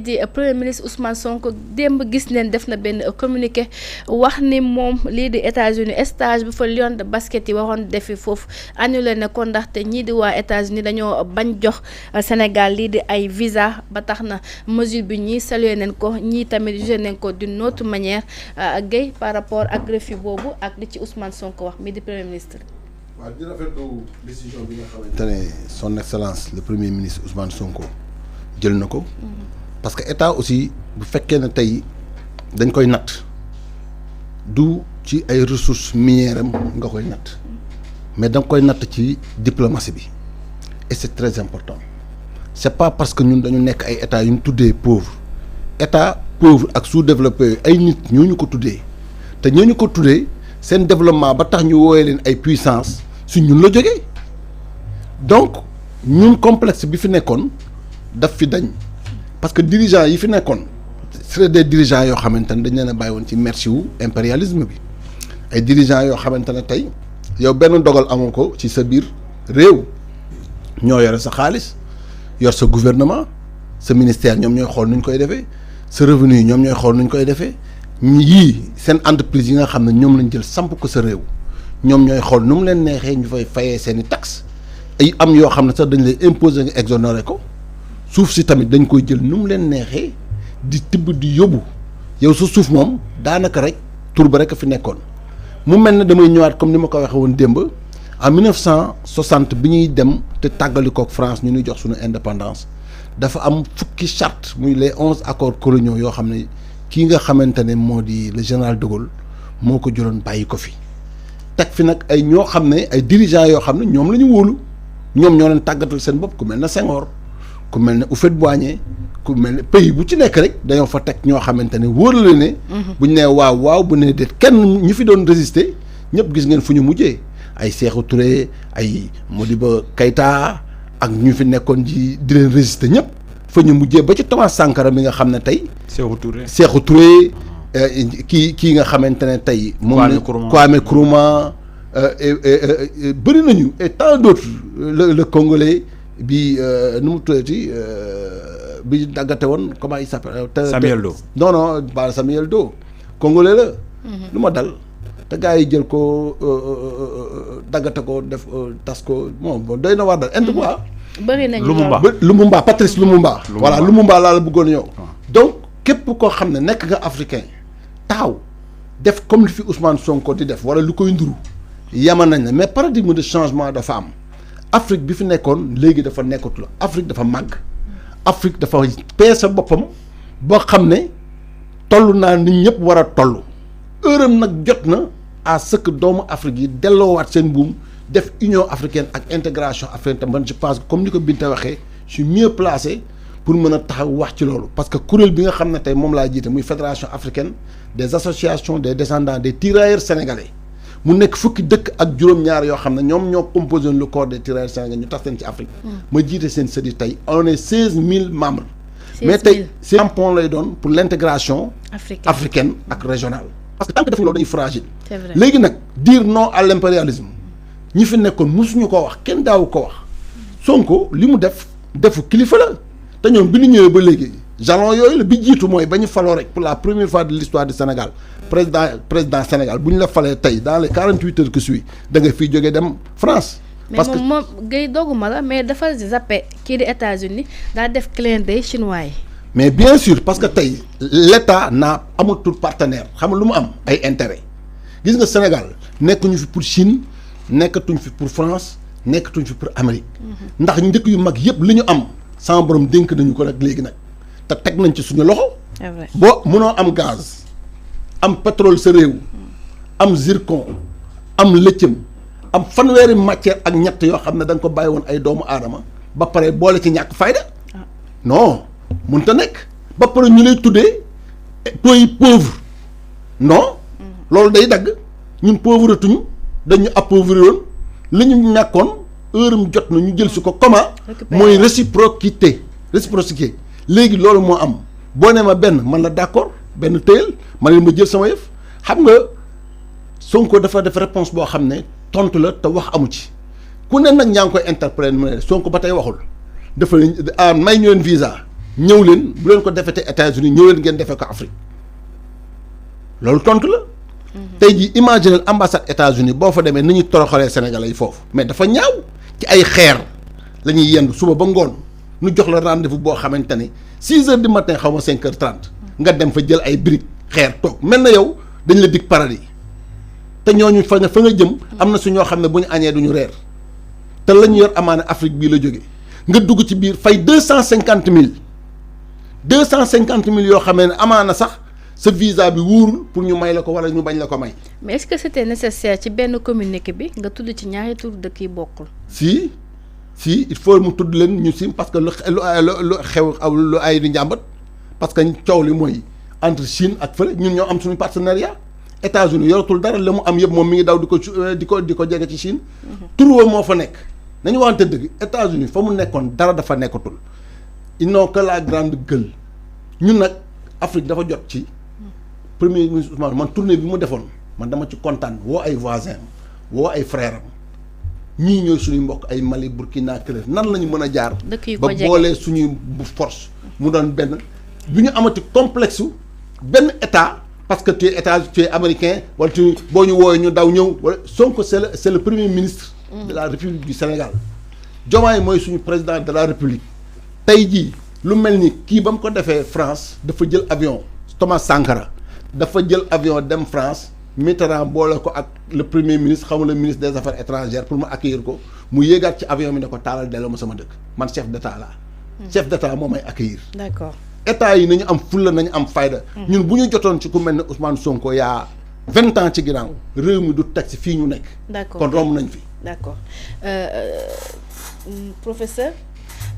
di premier ministre Ousmane Sonko démb gis neen def na benn communiqué wax ni moom lii di États-Unis stage bu fa Lion de basket yi waroon defi foofu annulé na ko ndaxte ñii di waa États-Unis dañoo bañ jox Sénégal lii di ay visa ba tax na mesure bi ñii salué nañ ko ñii tamit jugé nañ ko d'une autre manière Guèye par rapport ak refus boobu ak li ci Ousmane Sonko wax mi di premier ministre. waaw di rafetlu décision bi nga xamante ne son excellence le premier ministre Ousmane Sonko jël na ko. parce que état aussi bu fekkee ne tey dañ koy natt du ci ay ressources minières am nga koy natt mais da nga koy natt ci diplomatie bi et c'est très important c'est pas parce que ñun dañu nekk ay état yu ñu tuddee pauvre état pauvre ak sous-développé ay nit ñooñu ko tuddee te ñooñu ko tuddee seen développement ba tax ñu woowee leen ay puissance su ñun la jógee donc ñun complexe bi fi nekkoon daf fi dañ parce que dirigeants yi fi nekkoon c'est des dirigeants yoo xamante ne dañ leen a bàyyi woon ci merci wu impérialisme bi ay dirigeants yoo xamante ne tey yow benn dogal amoo ko ci sa biir réew ñoo yore sa xaalis yor sa gouvernement sa ministère ñoom ñooy xool nuñ koy defee sa revenu yi ñoom ñooy xool nuñ koy defee yii seen entreprise yi nga xam ne ñoom lañ jël samp ko sa réew ñoom ñooy xool nu mu leen neexee ñu fay fayee seen i taxes ay am yoo xam ne sax dañ lay imposer nga exonérer ko suuf si tamit dañ koy jël nu mu leen neexee di tibb di yóbbu yow sa suuf moom daanaka rek tur ba rek a fi nekkoon mu mel ne damay ñëwaat comme ni ma ko waxee woon démb en 1960 bi ñuy dem te tàggalikook France ñu ñuy jox suñu indépendance dafa am fukki charte muy les 11 accords coloniaux yoo xam ne kii nga xamante ne moo di le général de Gaulle moo ko jëloon bàyyi ko fi teg fi nag ay ñoo xam ne ay dirigeants yoo xam ne ñoom la ñu wóolu ñoom ñoo leen tàggatal seen bopp ku mel ne Senghor ku mel ne Houphouët-Boigny ku mel ne pays bu ci nekk rek dañoo fa teg ñoo xamante ne wóor la ne. bu ñu nee waaw bu nee déet kenn ñu fi doon résister ñëpp gis ngeen fu ñu mujjee ay Sékou Touré ay Modibo Keïta ak ñu fi nekkoon di leen résister ñëpp fa ñu mujjee ba ci Thomas Sankara mi nga xam ne tey. Sékou Touré kii nga xamante ne tey. moom Kwame Nkrumah bëri nañu et tant d'autres le Congolais bi nu mu tuddati bi daggate woon comment il s'appelle. Samuel Doe. non pas Samuel Doe Congolais la. lu ma dal te gars yi jël ko daggate ko def tas ko bon doy na war dal indi quoi. bëri nañu Lumumba Patrice Lumumba. voilà Lumumba laa la bëggoon ñëw. donc képp koo xam ne nekk nga africain taxaw def comme li fi Ousmane Sonko di def wala lu koy nduru yama nañ la mais paradigme de changement dafa am Afrique bi fi nekkoon léegi dafa nekkatu la Afrique dafa màgg Afrique dafa peese boppam boo xam ne toll naa nit ñëpp war a toll heure nag jot na à ce que doomu Afrique yi delloowaat seen buum def union africaine ak intégration africaine te man je pense que comme ni ko Binta waxee je suis mieux placé pour mën a taxaw wax ci loolu parce que kuréel bi nga xam ne tey moom laa jiite muy fédération africaine des associations des descendants des tirailleurs sénégalais mu nekk fukki dëkk ak juróom-ñaar yoo xam ne ñoom ñoo composé le corps des tirailleurs sénégalais ñu tax leen ci Afrique. ma jiite seen sëdi tey on est 16000 membres. mais tey c'est un pont lay doon pour l'intégration africaine ak régionale. parce que tant que defuñu loolu dañuy fragile. c'est vrai léegi nag dire non à l'impérialisme ñi fi nekkoon mosuñu ko wax kenn daawu ko wax Sonko li mu defu kilifa la te ñoom bi ñu ñëwee ba léegi jalon yooyu la bi jiitu mooy ba ñu faloo rek pour la première fois de l'histoire du Sénégal président Sénégal bu ñu la falee tey dans les 48 heures qui suivent da nga fiy jógee dem France. parce que mais moom Guèye dogguma la mais dafa zappé kii di États-Unis daa def clin d'œil chinois yi. mais bien sûr parce que tey l'État n'a amatul partenaire xam nga lu mu am ay intérêt gis nga Sénégal nekkuñu fi pour Chine nekkatuñ fi pour France nekkatuñ fi pour Amérique. ndax njëkk yu mag yëpp li ñu am sama borom dénk nañu ko nag léegi nag te teg nañ ci suñu loxo. c'est vrai boo mënoo am gaz am pétrole sa réew am zircon am lithium am fanweeri matière ak ñett yoo xam ne da nga ko bàyyi woon ay doomu aadama ba pare boole ci ñàkk fayda non mënut a nekk ba pare ñu lay tuddee pays pauvre non loolu day dagg ñun pauvretuñu dañu appauvrir woon li ñu ñàkkoon heure mu jot na ñu jël si ko comment mooy réciprocité léegi loolu moo am boo nee ma benn man la d'accord benn téyel man la ma jël sama yëf xam nga Sonko dafa def réponse boo xam ne tontu la te wax amu ci ku ne nag ñaa ngi koy interpréter mu ne Sonko ba tey waxul dafa may ñu leen visa ñëw leen bu leen ko defete États-Unis ñëw leen ngeen defee ko Afrique loolu tontu la. tey jii imaginer ambassade États-Unis boo fa demee ni ñu toroxalee Sénégalais yi foofu mais dafa ñaaw ci ay xeer la ñuy yendu suba ba ngoon nu jox la rendez-vous boo xamante ni 6 heures du matin xaw ma 5 heures 30 nga dem fa jël ay briques xeer toog mel na yow dañ la dig paradis te ñooñu fa nga jëm am na su ñoo xam ne bu ñu añee du ñu reer te la ñu yor amaana Afrique bii la jógee nga dugg ci biir fay 250 000 yoo xamee ne amaana sax sa visa bi wuurul pour ñu may la ko wala ñu bañ la ko may. mais est-ce que c'était nécessaire ci benn communiqué bi nga tudd ci ñaari tur dëkk yi bokkul. si il faut mu tudd leen ñu si parce que lu xew lu ay di njàmbat parce que coow li mooy entre Chine ak fële ñun ñoo am suñu partenariat États-Unis yoratul dara la mu am yëpp moom mi ngi daw di ko jege ci Chine. tur woo moo fa nekk nañu waxante dëgg États-Unis fa mu nekkoon dara dafa nekkatul ils n'ont que la grande gueule ñun nag Afrique dafa jot ci. premier ministre Ousmane man tournée bi mu defoon man dama ci kontaan woo ay voisins woo ay frères am ñii ñooy suñuy mbokk ay Mali Burkina Kelle nan la ñu mën a jaar. ba boolee suñuy force mu doon benn bu ñu amati complexe benn état parce que tu es américain wala boo ñu wooyee ñu daw ñëw wala Sonko c'est le premier ministre. de la République du Sénégal. Diomaye mooy suñu président de la République. tey jii lu mel ni kii ba mu ko defee France dafa jël avion Thomas Sankara. dafa jël avion dem France Mitterrand boole ko ak le premier ministre xamul le ministre des affaires étrangères pour mu accueillir ko mu yéegaat ci avion bi ne ko taalal delloo ma sama dëkk man chef d'état laa. chef d'état moo may accueillir. d'accord état yi nañu am fulla nañu am fayda. ñun bu ñu jotoon ci ku mel ne Ousmane Sonko yaa 20 ans ci ginnaaw réew mi du teg ci fii ñu nekk. d'accord kon romb nañ fi. d'accord professeur.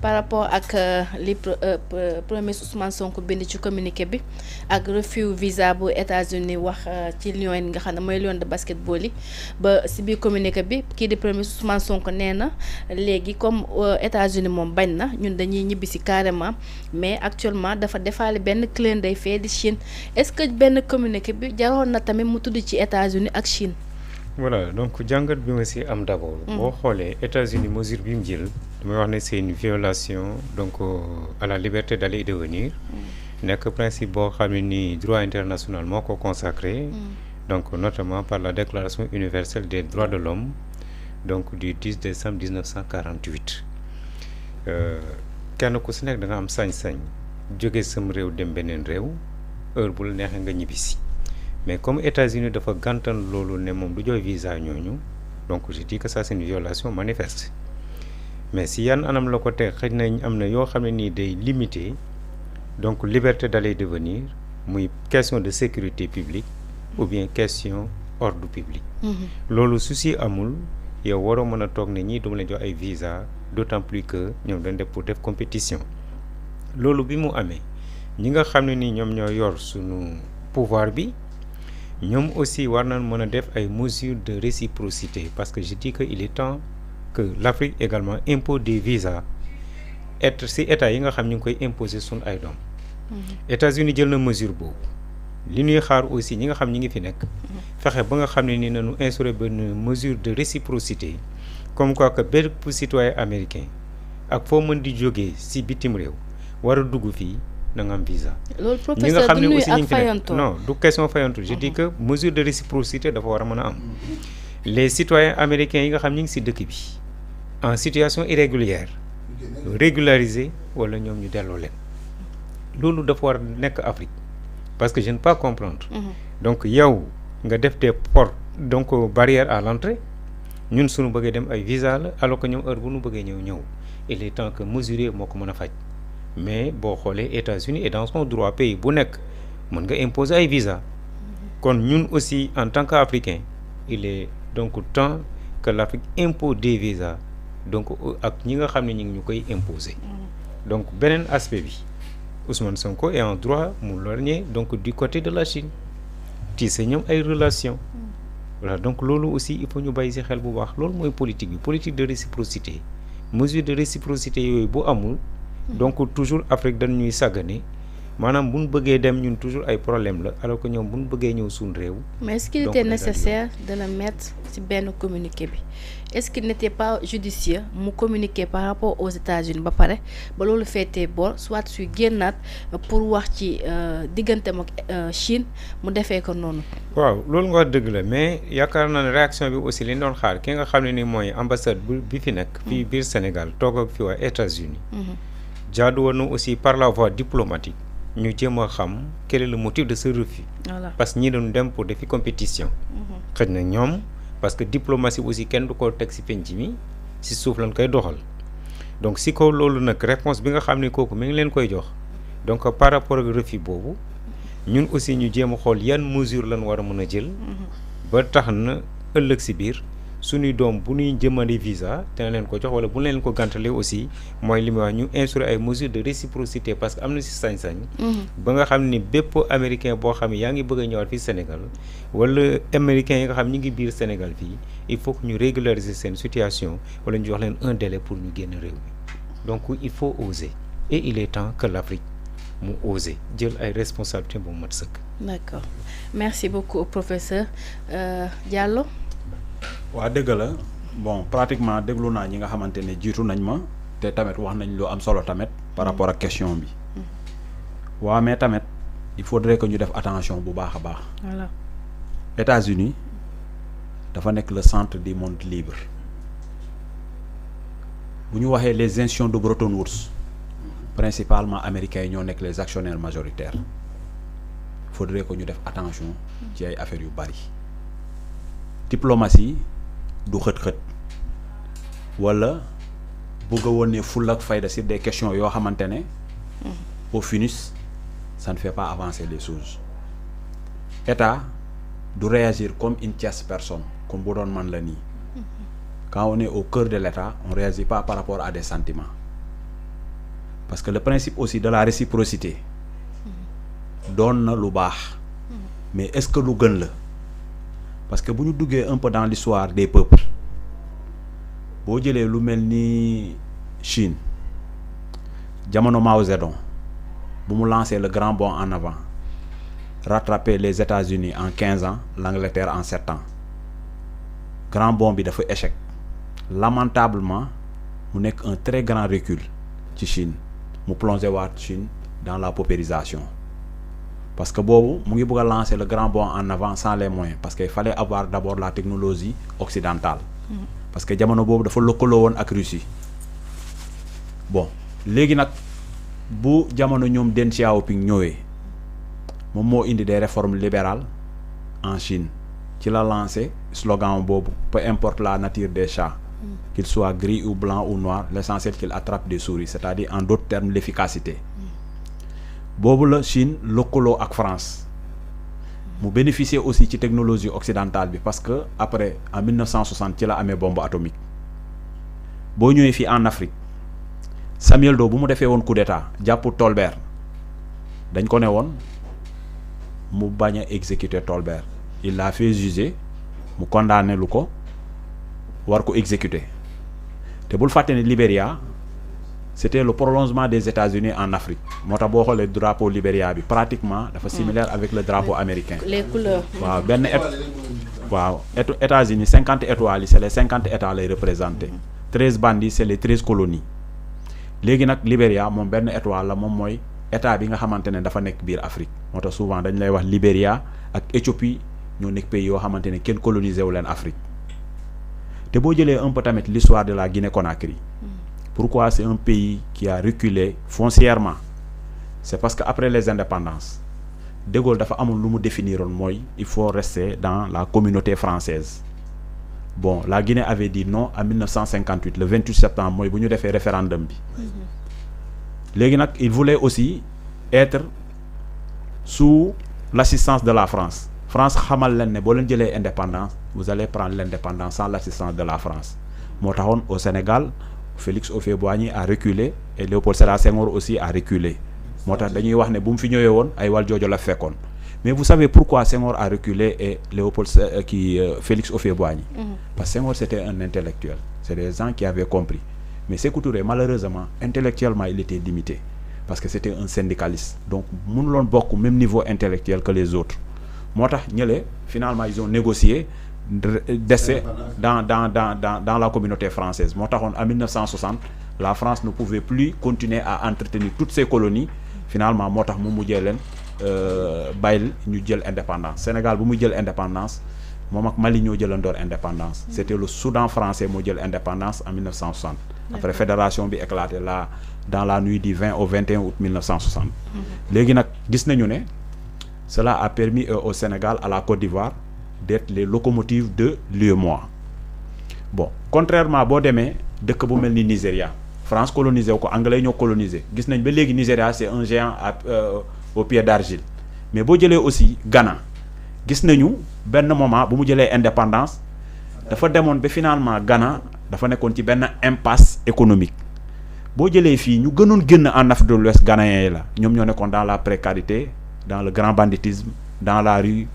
par rapport ak li premier ministre Ousmane Sonko bind ci communiqué bi ak refus visa bu États-Unis wax ci Lions yi nga xam ne mooy Lions de basketball yi ba si biir communiqué bi kii di premier ministre Ousmane Sonko nee na léegi comme États-Unis moom bañ na ñun dañuy ñibbi si carrément mais actuellement dafa defaale benn clin d'œil fee di Chine est-ce que benn communiqué bi jaroon na tamit mu tudd ci États-Unis ak Chine. voilà donc jàngat bi ma si am d'abord. boo xoolee États-Unis mesure bi mu jël. damay wax ne c'est une violation donc à la liberté d'aller et de venir. nekk principe boo xam ne nii droit international moo ko consacré. donc notamment par la déclaration universelle des droits de l'homme donc du 10 décembre 1948. kenn ku si nekk da nga am sañ-sañ jóge sam réew dem beneen réew heure bu la neexee nga ñibbisi. mais comme États-Unis dafa gàntal loolu ne moom du jox visa ñooñu donc je dis que ça c'est une violation manifeste mais si yan anam la ko teg xëy na am na yoo xam ne nii day limiter donc liberté d'aller et de venir muy question de sécurité publique ou bien question ordre public. loolu su si amul yow waroo mën a toog ne ñii duma leen jox ay visa d'autant plus que ñoom dañ def pour def compétition loolu bi mu amee ñi nga xam ne nii ñoom ñoo yor suñu pouvoir bi. ñoom aussi war nañ mën a def ay mesures de réciprocité parce que je dis que il est temps que l'Afrique également impose des visas si état yi nga xam ñu ngi koy imposer suñu ay doom. États-Unis jël na mesure boobu li ñuy xaar aussi ñi nga xam ñi ngi fi nekk. fexe ba nga xam ne ni nañu instaurer benn mesure de réciprocité comme quoi que bépp citoyen américain ak foo mën di jógee si bitim réew war a dugg fii. na nga am visa. loolu professeur du nuyu ak fayanto non du question fayanto je dis que mesure de réciprocité dafa war a mën a am les citoyens américains yi nga xam ñu ngi ci dëkk bi en situation irrégulière régularisé wala ñoom ñu delloo leen loolu dafa war a nekk Afrique parce que je ne peux pas comprendre donc yow nga def des ports donc barrières à l'entrée ñun suñu bëggee dem ay visa la alors que ñoom heure bu ñu bëggee ñëw il est temps que mesurer moo ko mën a faj mais boo xoolee États-Unis et dans son droit pays bu nekk mën nga imposer ay visa kon ñun aussi en tant qu'Africain il est donc temps que l'Afrique impose des visas donc ak ñi nga xam ne ñi ngi ñu koy imposer donc beneen aspect bi Ousmane Sonko est en droit mu lorgner donc du côté de la Chine tisse ñoom ay relations voilà donc loolu aussi il faut ñu bàyyi ci xel bu baax loolu mooy politique bi politique de réciprocité mesure de réciprocité yooyu bu amul donc toujours Afrique dañ ñuy sàggane maanaam bu ñu bëggee dem ñun toujours ay problème la alors que ñoom bu ñu bëggee ñëw suñu réew. mais est-ce qu'il était nécessaire de le mettre ci benn communiqué bi est-ce qu'il n'était pas judicieux mu communiquer par rapport aux États-Unis ba pare ba loolu féetee boor soit suy génnaat pour wax ci digganteem ak Chine mu defee ko noonu. waaw loolu nga wax dëgg la mais yaakaar naa ne réaction bi aussi li ñu doon xaar ki nga xam ne ni mooy ambassade bi fi nekk. fii biir Sénégal toog ak fi waa États-Unis jaadu woon na aussi par la voie diplomatique. ñu jéem a xam quel est le motif de ce refus. Voilà. Parce que ñi doon dem pour defi compétition. xëj na ñoom parce que diplomatie aussi kenn du ko teg si penc mi si suuf lañ koy doxal donc si kaw loolu nag réponse bi nga xam ne kooku mi ngi leen koy jox donc par rapport ak refus boobu ñun aussi ñu jéem a xool yan mesure lañ war a mën a jël. ba tax na ëllëg si biir suñuy doom bu ñuy jëmandi visa dina leen ko jox wala bu leen ko gàntalee aussi mooy li muy wax ñu instaurer ay mesures de réciprocité parce que am na si sañ-sañ. ba nga xam ni bépp américain boo xam ne yaa ngi bëgg a ñëwaat fii Sénégal wala américain yi nga xam ñu ngi biir Sénégal fii il faut que ñu régulariser seen situation wala ñu jox leen un délai pour ñu génn réew mi donc il faut oser et il est temps que l'Afrique mu oser jël ay responsabilités bu mat sëkk. D'accord merci beaucoup professeur Diallo. waa dëgg la bon pratiquement déglu naa ñi nga xamante ne jiitu nañ ma te tamit wax nañ lu am solo tamit par rapport ak question bi waaw mais tamit il faudrait que ñu def attention bu baax a baax. Voilà. États-Unis dafa nekk le centre du monde libre bu ñu waxee les institutions de Bretton Woods principalement américains yi ñoo nekk les actionnaires majoritaires il faudrait que ñu def attention ci ay affaires yu bari diplomatie du xët-xët wala bëgg a woon ne fulla ak fayda sur des questions yoo xamante ne au finish ça ne fait pas avancer les choses état du réagir comme une tierce personne comme bu doon man la nii quand on est au cœur de l'état on réagit pas par rapport à des sentiments parce que le principe aussi de la réciprocité doon na lu baax mais est-ce que lu gën la parce que bu ñu duggee un peu dans l'histoire des peuples boo jëlee lu mel ni Chine jamono Mao Zedong bu mu lancé le grand bond en avant rattraper les États-Unis en 15 ans l'Angleterre en 7 ans grand bond bi dafa échec lamentablement mu nekk un très grand recul ci Chine mu plongé waat Chine dans la paupérisation parce que boobu mu ngi bëgg a lancer le grand bond en avant sans les moyens parce que il fallait avoir d'abord la technologie occidentale parce que jamono boobu dafa lëkkaloo woon ak Russie bon léegi nag bu jamono ñoom Deng Xiaoping ñëwee moom moo indi des réformes libérales en Chine ci la lancé slogan boobu peu importe la nature des chats qu'ils soient gris ou blancs ou noirs l'essentiel qu'ils attrapent des souris c'est-à-dire en d'autres termes l'efficacité boobu la Chine lëkkaloo ak France mu bénéficier aussi ci technologie occidentale bi parce que après en 1960 ci la amee bombe atomique boo ñëwee fii en Afrique Samuel Doe bu mu defee woon coup d'état jàpp Tolbert dañ ko ne woon mu bañ a exécuter Tolbert il l'a fait juger mu condamné lu ko war ko exécuter te bul fàtte ne Libéria c'était le prolongement des États-Unis en Afrique moo tax boo xoolee drapeau Libéria bi pratiquement dafa similaire avec le drapeau américain. Les couleurs. waaw benn États-Unis 50 étoiles yi c'est les 50 états lay représenté 13 bandes yi c'est les 13 colonies léegi nag Libéria moom benn étoile la moom mooy état bi nga xamante ne dafa nekk biir Afrique moo tax souvent dañ lay wax Libéria ak Éthiopie ñoo nekk pays yoo xamante ne kenn colonisé wu leen Afrique te boo jëlee un peu tamit l'histoire de la Guinée-Conakry. Pourquoi c'est un pays qui a reculé foncièrement? C'est parce que après les indépendances De Gaulle dafa amul lu mu définiroon mooy il faut rester dans la communauté française. Bon, la Guinée avait dit non en 1958 le 28 septembre mooy bu ñu defee référendum bi. Léegi nag il voulait aussi être sous l'assistance de la France. France xamal leen ne boo leen jëlee indépendance vous allez prendre l'indépendance sans l'assistance de la France. Moo taxoon au Sénégal Félix Houphouët-Boigny a reculé et Léopold Sédar Senghor aussi a reculé moo tax dañuy wax ne bu mu fi ñëwee woon ay Valdiodio la fekkoon mais vous savez pourquoi Senghor a reculé et Félix Houphouët-Boigny parce que Senghor c'était un intellectuel, c'est des gens qui avaient compris, mais Sékou Touré malheureusement intellectuellement il était limité parce que c'était un syndicaliste donc mënuloon bokk même niveau intellectuel que les autres moo tax ñële finalement ils ont négocié d'essayer dans la communauté française moo taxoon en 1960 la France ne pouvait plus continuer à entretenir toutes ses colonies finalement moo tax mu mujjee leen bàyyil ñu jël indépendance Sénégal bu muy jël indépendance moom ak Mali ñoo jëlandoor indépendance c'était le Soudan français moo jël indépendance en 1960 après fédération bi éclaté là dans la nuit du 20 au 21 août 1960 léegi nag gis nañu ne cela a permis au Sénégal à la Côte d'Ivoire d'être les locomotives de l'UEMOA bon contrairement boo demee dëkk bu mel ni Nigéria France colonisé wu ko anglais ñoo colonisé gis nañ ba léegi Nigéria c'est un géant au pied d'argile mais boo jëlee aussi Ghana gis nañu benn moment bu mu jëlee indépendance dafa demoon ba finalement Ghana dafa nekkoon ci benn impasse économique boo jëlee fii ñu gënoon génn en Afrique de l'Ouest ghanéens yi la ñoom ñoo nekkoon dans la précarité dans le grand banditisme dans la rue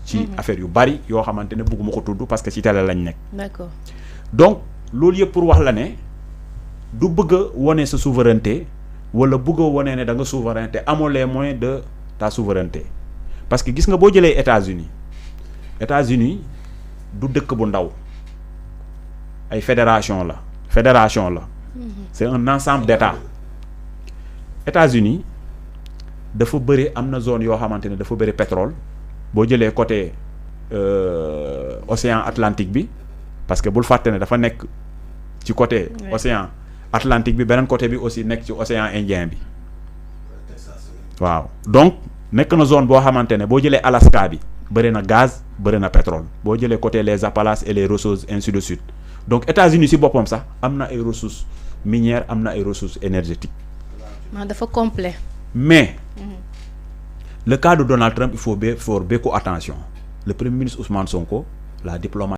ci affaire yu bari yoo xamante ne bëgguma ko tudd parce que ci télé lañ nekk. D'accord. Donc loolu yëpp pour wax la ne du bëgg a wone sa souveraineté wala bëgg a wone ne da nga souveraineté amoo les moyens de ta souveraineté parce que gis nga boo jëlee États-Unis du dëkk bu ndaw ay fédération la c'est un ensemble d'États. États-Unis dafa bëri am na zone yoo xamante ne dafa bëri pétrole boo jëlee côté océan Atlantique bi parce que bul fàtte ne dafa nekk ci côté océan Atlantique bi beneen côté bi aussi nekk ci océan Indien bi waaw donc nekk na zone boo xamante ne boo jëlee Alaska bi bëri na gaz bëri na pétrole boo jëlee côté les Appalaches et les Rocheuses ainsi de suite donc États-Unis ci boppam sax am na ay ressources minières am na ay ressources énergétiques. dafa complet. Mais le cas de Donald Trump il faut faire beaucoup attention le premier ministre Ousmane Sonko la diplomatie